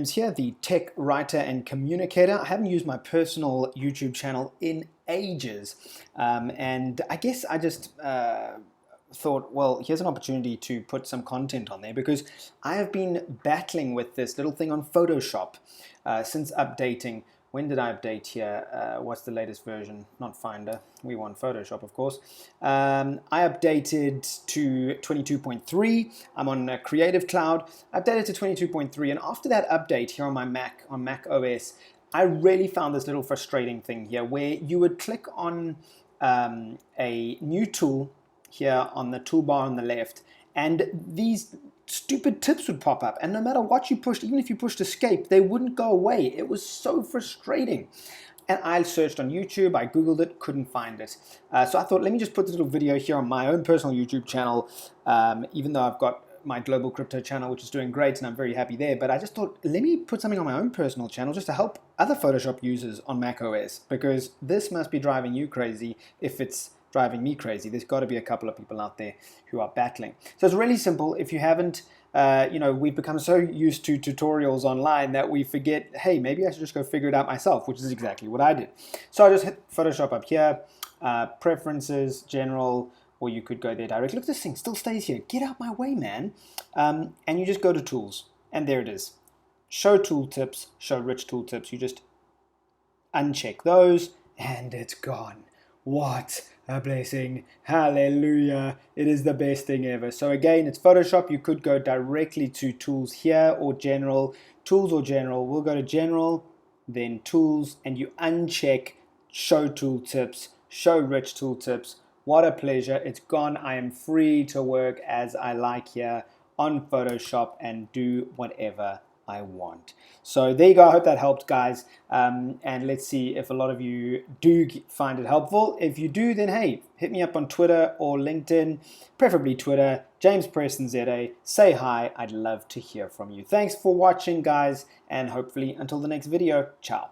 James here, the tech writer and communicator. I haven't used my personal YouTube channel in ages, and I guess I just thought, well, here's an opportunity to put some content on there because I have been battling with this little thing on Photoshop since updating. When did I update here? What's the latest version? Not Finder. We want Photoshop, of course. I updated to 22.3. I'm on Creative Cloud. Updated to 22.3, and after that update here on my Mac, on macOS, I really found this little frustrating thing here where you would click on a new tool here on the toolbar on the left, and these stupid tips would pop up, and no matter what you pushed, even if you pushed escape, they wouldn't go away. It was so frustrating. And I searched on YouTube, I googled it, couldn't find it. So I thought, let me just put this little video here on my own personal YouTube channel, even though I've got my global crypto channel, which is doing great, and I'm very happy there. But I just thought, let me put something on my own personal channel just to help other Photoshop users on macOS, because this must be driving you crazy if it's driving me crazy. There's got to be a couple of people out there who are battling. So it's really simple. If you haven't, we've become so used to tutorials online that we forget, hey, maybe I should just go figure it out myself, which is exactly what I did. So I just hit Photoshop up here, preferences, general, or you could go there direct. Look, this thing still stays here. Get out my way, man. And you just go to tools, and there it is. Show tooltips, show rich tooltips. You just uncheck those, and it's gone. What a blessing. Hallelujah. It is the best thing ever. So again, it's Photoshop. You could go directly to tools here or general. Tools or general. We'll go to general, then tools, and you uncheck show tooltips, show rich tooltips. What a pleasure. It's gone. I am free to work as I like here on Photoshop and do whatever I want. So there you go. I hope that helped, guys. And let's see if a lot of you do find it helpful. If you do, then hey, hit me up on Twitter or LinkedIn, preferably Twitter, James Preston ZA. Say hi. I'd love to hear from you. Thanks for watching, guys, and hopefully until the next video. Ciao.